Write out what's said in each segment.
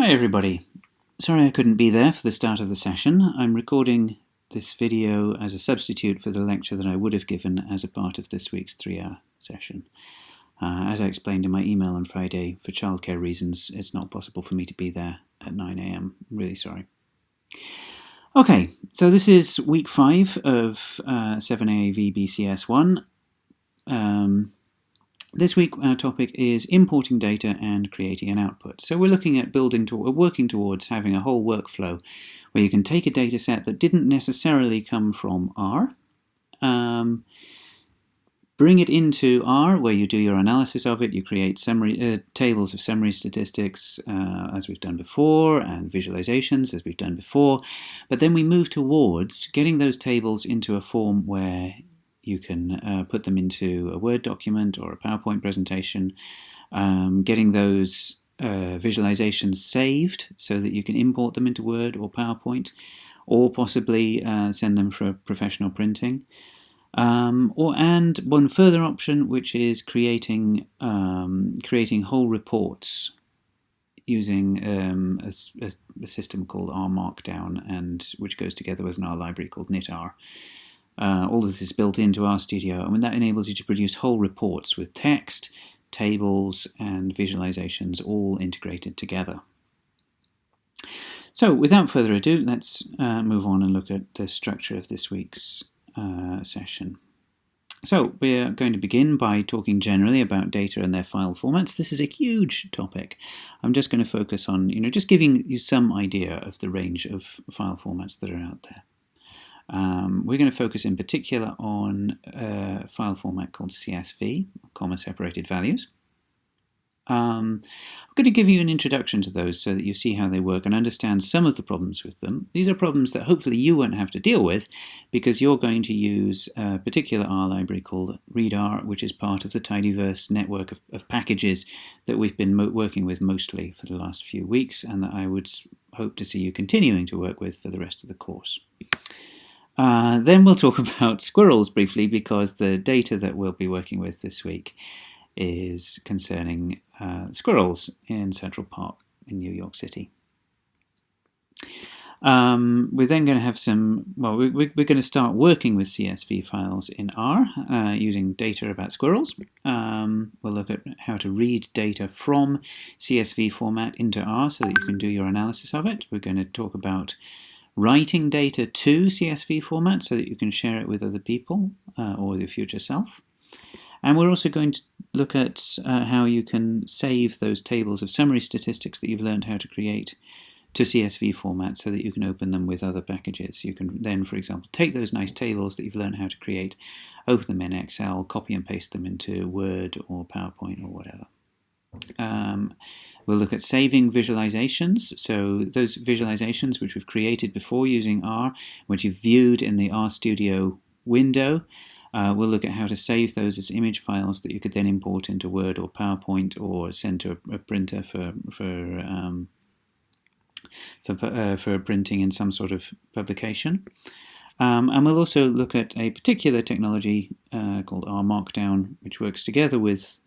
Hi everybody. Sorry I couldn't be there for the start of the session. I'm recording this video as a substitute for the lecture that I would have given as a part of this week's 3-hour session. As I explained in my email on Friday, for childcare reasons, it's not possible for me to be there at 9 AM. I'm really sorry. Okay, so this is week 5 of 7AAVBCS1. This week our topic is importing data and creating an output. So we're looking at working towards having a whole workflow where you can take a data set that didn't necessarily come from R, bring it into R where you do your analysis of it, you create summary tables of summary statistics as we've done before, and visualizations as we've done before, but then we move towards getting those tables into a form where you can put them into a Word document or a PowerPoint presentation, getting those visualizations saved so that you can import them into Word or PowerPoint, or possibly send them for professional printing. And one further option, which is creating whole reports using a system called R Markdown, and which goes together with an R library called knitr. All of this is built into RStudio, and that enables you to produce whole reports with text, tables, and visualizations all integrated together. So, without further ado, let's move on and look at the structure of this week's session. So, we're going to begin by talking generally about data and their file formats. This is a huge topic. I'm just going to focus on, just giving you some idea of the range of file formats that are out there. We're going to focus in particular on a file format called CSV, comma-separated values. I'm going to give you an introduction to those so that you see how they work and understand some of the problems with them. These are problems that hopefully you won't have to deal with because you're going to use a particular R library called readr, which is part of the tidyverse network of packages that we've been working with mostly for the last few weeks, and that I would hope to see you continuing to work with for the rest of the course. Then we'll talk about squirrels briefly, because the data that we'll be working with this week is concerning squirrels in Central Park in New York City. We're then going to have we're going to start working with CSV files in R using data about squirrels. We'll look at how to read data from CSV format into R so that you can do your analysis of it. We're going to talk about writing data to CSV format so that you can share it with other people or your future self. And we're also going to look at how you can save those tables of summary statistics that you've learned how to create to CSV format so that you can open them with other packages. You can then, for example, take those nice tables that you've learned how to create, open them in Excel, copy and paste them into Word or PowerPoint or whatever. We'll look at saving visualizations, so those visualizations which we've created before using R, which you've viewed in the RStudio window. We'll look at how to save those as image files that you could then import into Word or PowerPoint or send to a printer for printing in some sort of publication. And we'll also look at a particular technology called R Markdown, which works together with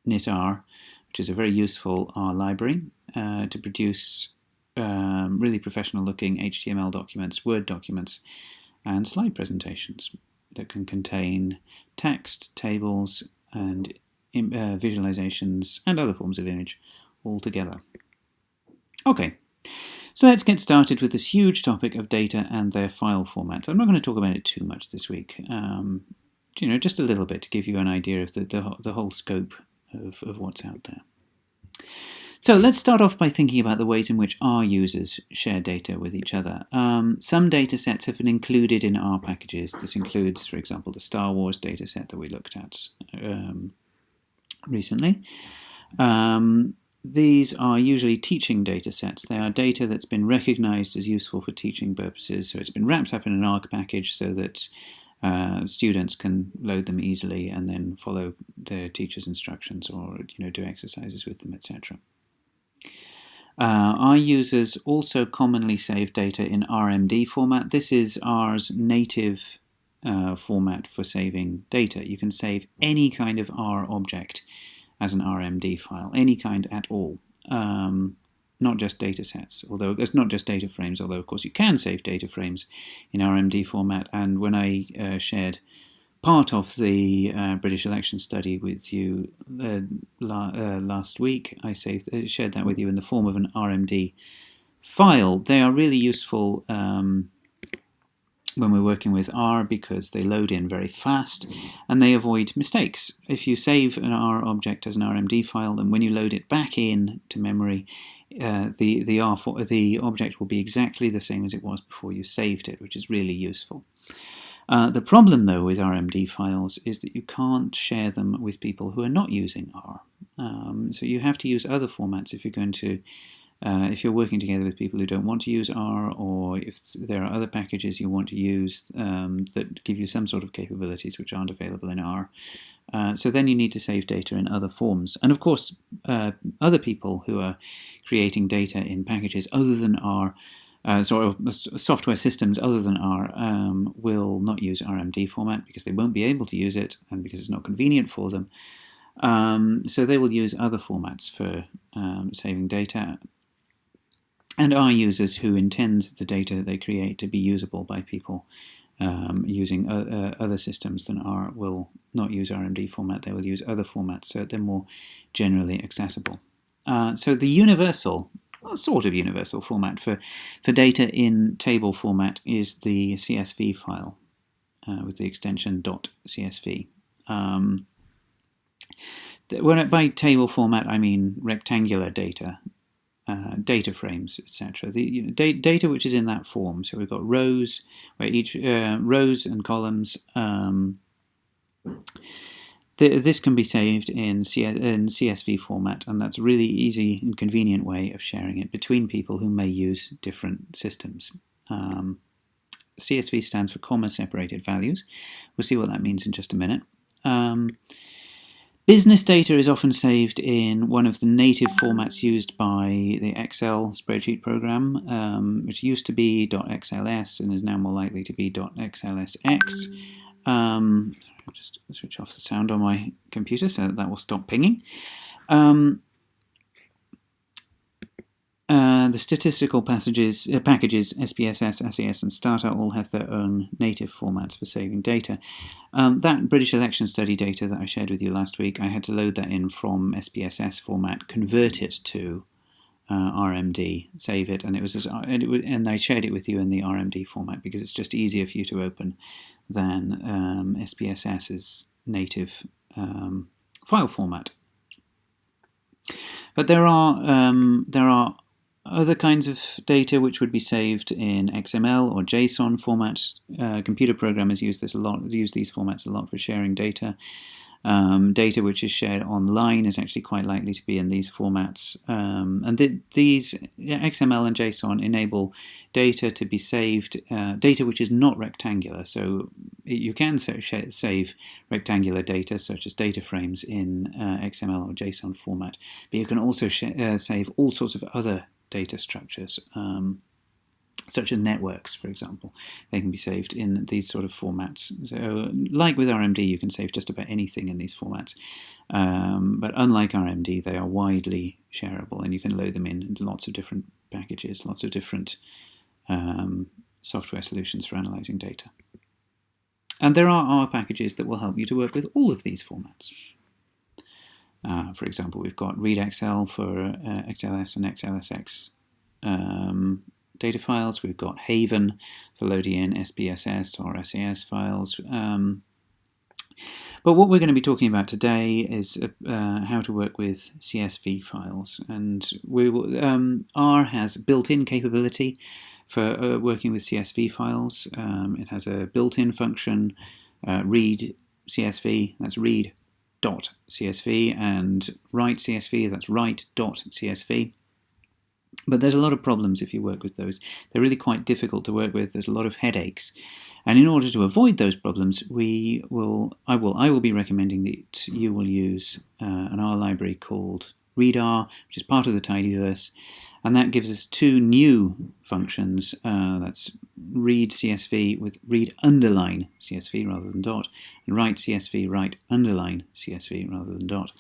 knitr, which is a very useful R library to produce really professional looking HTML documents, Word documents, and slide presentations that can contain text, tables, and visualizations and other forms of image all together. Okay, so let's get started with this huge topic of data and their file formats. I'm not going to talk about it too much this week, just a little bit to give you an idea of the whole scope of what's out there. So let's start off by thinking about the ways in which R users share data with each other. Some data sets have been included in R packages. This includes, for example, the Star Wars data set that we looked at recently. These are usually teaching data sets. They are data that's been recognized as useful for teaching purposes, so it's been wrapped up in an R package so that students can load them easily and then follow their teacher's instructions or do exercises with them, etc. R users also commonly save data in RMD format. This is R's native format for saving data. You can save any kind of R object as an RMD file, any kind at all. not just data sets, although it's not just data frames, although of course you can save data frames in RMD format. And when I shared part of the British election study with you last week, I shared that with you in the form of an RMD file. They are really useful when we're working with R because they load in very fast and they avoid mistakes. If you save an R object as an RMD file, then when you load it back in to memory, the object will be exactly the same as it was before you saved it, which is really useful. The problem, though, with RMD files is that you can't share them with people who are not using R. So you have to use other formats if you're going to if you're working together with people who don't want to use R, or if there are other packages you want to use that give you some sort of capabilities which aren't available in R. So then you need to save data in other forms. And of course, other people who are creating data in packages other than R, software systems other than R, will not use RMD format because they won't be able to use it and because it's not convenient for them. So they will use other formats for saving data. And R users who intend the data that they create to be usable by people using other systems than R will not use RMD format. They will use other formats so they're more generally accessible. So the universal, sort of universal format for data in table format is the CSV file with the extension .csv. By table format, I mean rectangular data. Data frames, etc. The data which is in that form. So we've got rows, where each rows and columns. This can be saved in CSV format, and that's a really easy and convenient way of sharing it between people who may use different systems. CSV stands for comma-separated values. We'll see what that means in just a minute. Business data is often saved in one of the native formats used by the Excel spreadsheet program, which used to be .xls and is now more likely to be .xlsx. I'll just switch off the sound on my computer so that will stop pinging. The statistical packages SPSS, SAS, and Stata all have their own native formats for saving data. That British election study data that I shared with you last week, I had to load that in from SPSS format, convert it to RMD, save it, and and I shared it with you in the RMD format because it's just easier for you to open than SPSS's native file format. But there are other kinds of data which would be saved in XML or JSON formats. Computer programmers use these formats a lot for sharing data. Data which is shared online is actually quite likely to be in these formats. These XML and JSON enable data to be saved, data which is not rectangular. So you can save rectangular data, such as data frames, in XML or JSON format, but you can also save all sorts of other data structures, such as networks, for example. They can be saved in these sort of formats. So, like with RMD, you can save just about anything in these formats. But unlike RMD, they are widely shareable, and you can load them in lots of different packages, lots of different software solutions for analyzing data. And there are R packages that will help you to work with all of these formats. For example, we've got readxl for XLS and XLSX data files. We've got Haven for loading in SPSS or SAS files. But what we're going to be talking about today is how to work with CSV files. And we will, R has built-in capability for working with CSV files. It has a built-in function, read CSV, that's read.csv, and write CSV, that's write.csv. But there's a lot of problems if you work with those. They're really quite difficult to work with. There's a lot of headaches. And in order to avoid those problems, I will be recommending that you will use an R library called readr, which is part of the tidyverse. And that gives us two new functions. That's read CSV with read underline CSV rather than dot, and write CSV, write underline CSV rather than dot.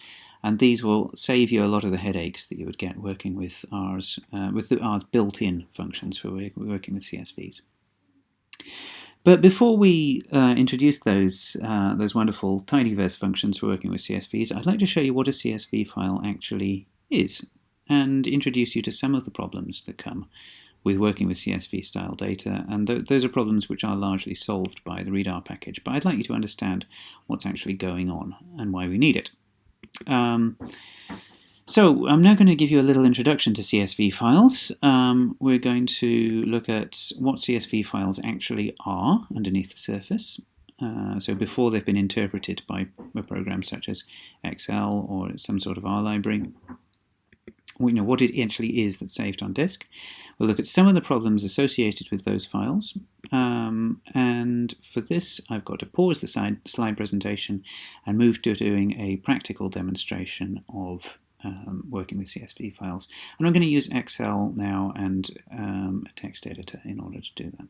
and these will save you a lot of the headaches that you would get working with the R's built-in functions for working with CSVs. But before we introduce those wonderful tidyverse functions for working with CSVs, I'd like to show you what a CSV file actually is, and introduce you to some of the problems that come with working with CSV style data, and those are problems which are largely solved by the readr package, but I'd like you to understand what's actually going on and why we need it. So I'm now going to give you a little introduction to CSV files. We're going to look at what CSV files actually are underneath the surface. So before they've been interpreted by a program such as Excel or some sort of R library. We know what it actually is that's saved on disk. We'll look at some of the problems associated with those files. And for this, I've got to pause the slide presentation and move to doing a practical demonstration of working with CSV files. And I'm going to use Excel now and a text editor in order to do that.